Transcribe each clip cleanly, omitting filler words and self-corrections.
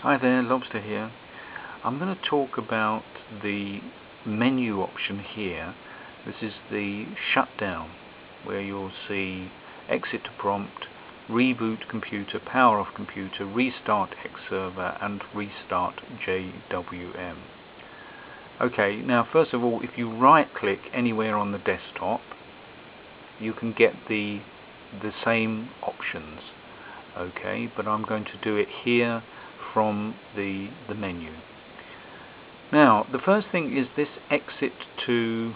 Hi there, Lobster here. I'm going to talk about the menu option here. This is the shutdown, where you'll see exit to prompt, reboot computer, power off computer, restart X server and restart JWM. Okay, now first of all, if you right click anywhere on the desktop, you can get the same options. Okay, but I'm going to do it here from the menu. Now the first thing is this exit to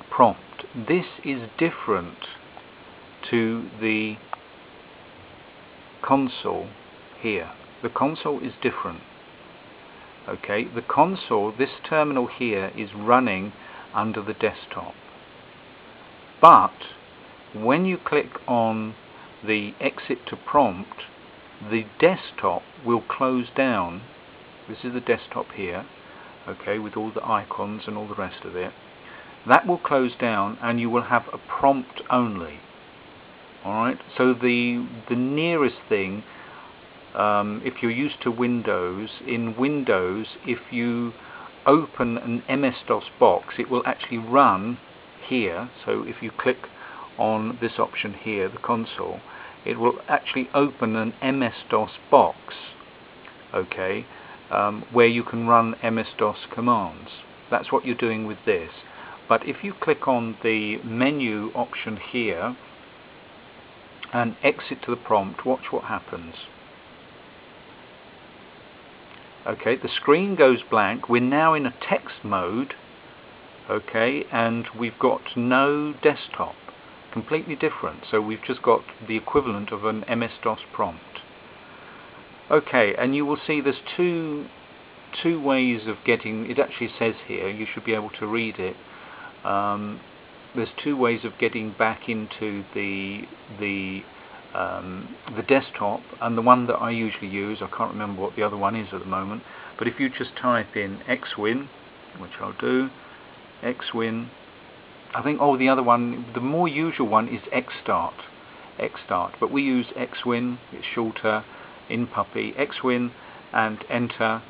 prompt. This is different to the console here. The console is different. Okay, the console, this terminal here, is running under the desktop, but when you click on the exit to prompt, the desktop will close down. This is the desktop here, okay, with all the icons and all the rest of it. That will close down and you will have a prompt only. Alright, so the nearest thing, if you're used to Windows, in Windows, if you open an MS-DOS box, it will actually run here. So if you click on this option here, the console, it will actually open an MS-DOS box, okay, where you can run MS-DOS commands. That's what you're doing with this. But if you click on the menu option here and exit to the prompt, watch what happens. Okay, the screen goes blank. We're now in a text mode, okay, and we've got no desktop. Completely different. So we've just got the equivalent of an MS-DOS prompt. Okay, and you will see there's two ways of getting. It actually says here, you should be able to read it. There's two ways of getting back into the desktop, and the one that I usually use, I can't remember what the other one is at the moment, but if you just type in xwin, which I'll do, xwin, I think, the other one, the more usual one is xstart, but we use xwin, it's shorter, in Puppy, xwin, and enter,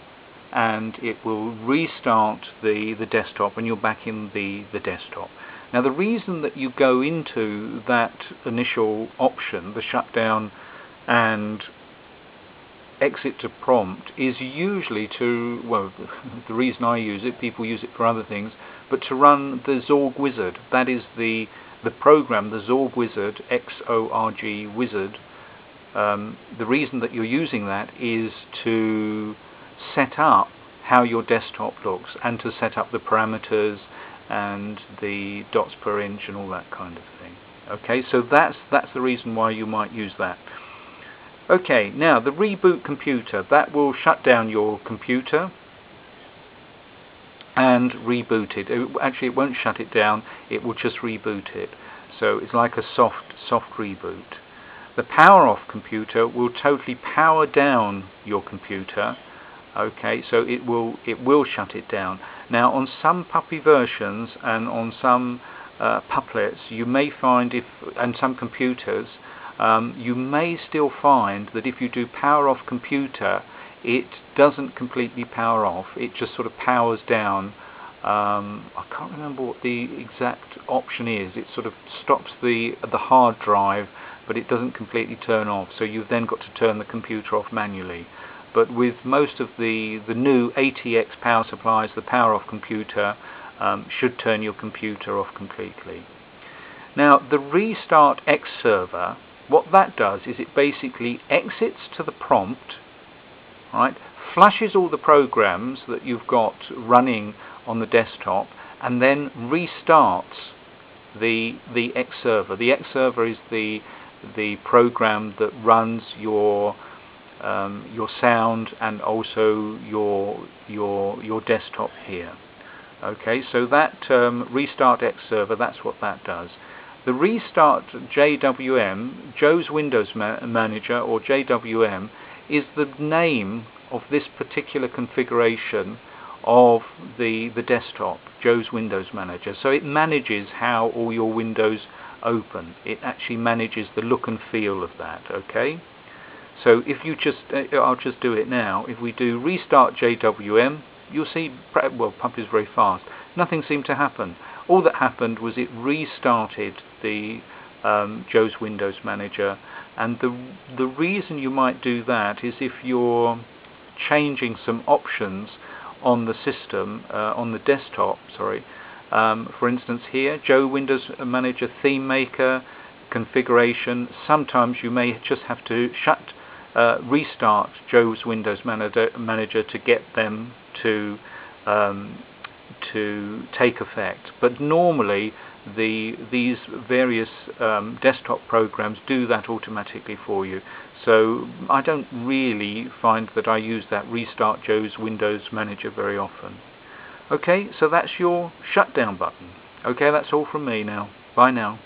and it will restart the desktop and you're back in the desktop. Now the reason that you go into that initial option, the shutdown and exit to prompt, is usually to, well, the reason I use it, people use it for other things, but to run the Zorg wizard. That is the program, the Zorg wizard, X-O-R-G wizard. The reason that you're using that is to set up how your desktop looks and to set up the parameters and the dots per inch and all that kind of thing. Okay, so that's the reason why you might use that. Okay, now the reboot computer, that will shut down your computer and reboot it. Actually, it won't shut it down, it will just reboot it. So it's like a soft reboot. The power off computer will totally power down your computer. Okay, so it will shut it down. Now on some Puppy versions and on some Puplets, you may find, and some computers, you may still find that if you do power off computer, it doesn't completely power off, it just sort of powers down. I can't remember what the exact option is. It sort of stops the hard drive, but it doesn't completely turn off, so you've then got to turn the computer off manually. But with most of the new ATX power supplies, the power off computer should turn your computer off completely. Now the restart X server, what that does is it basically exits to the prompt, right, flushes all the programs that you've got running on the desktop, and then restarts the X server. The X server is the program that runs your sound and also your desktop here. Okay, so that restart X server, that's what that does. The restart JWM, Joe's Windows Manager, or JWM, is the name of this particular configuration of the desktop, Joe's Windows Manager. So it manages how all your windows open. It actually manages the look and feel of that. Okay, So if you just, I'll just do it now. If we do restart JWM, you'll see, well, pump is very fast. Nothing seemed to happen. All that happened was it restarted the Joe's Windows Manager, and the reason you might do that is if you're changing some options on the system, on the desktop, sorry. For instance here, Joe Windows Manager Theme Maker configuration, sometimes you may just have to restart Joe's Windows Manager to get them to take effect. But normally these various desktop programs do that automatically for you. So I don't really find that I use that Restart Joe's Windows Manager very often. Okay, so that's your shutdown button. Okay, that's all from me now. Bye now.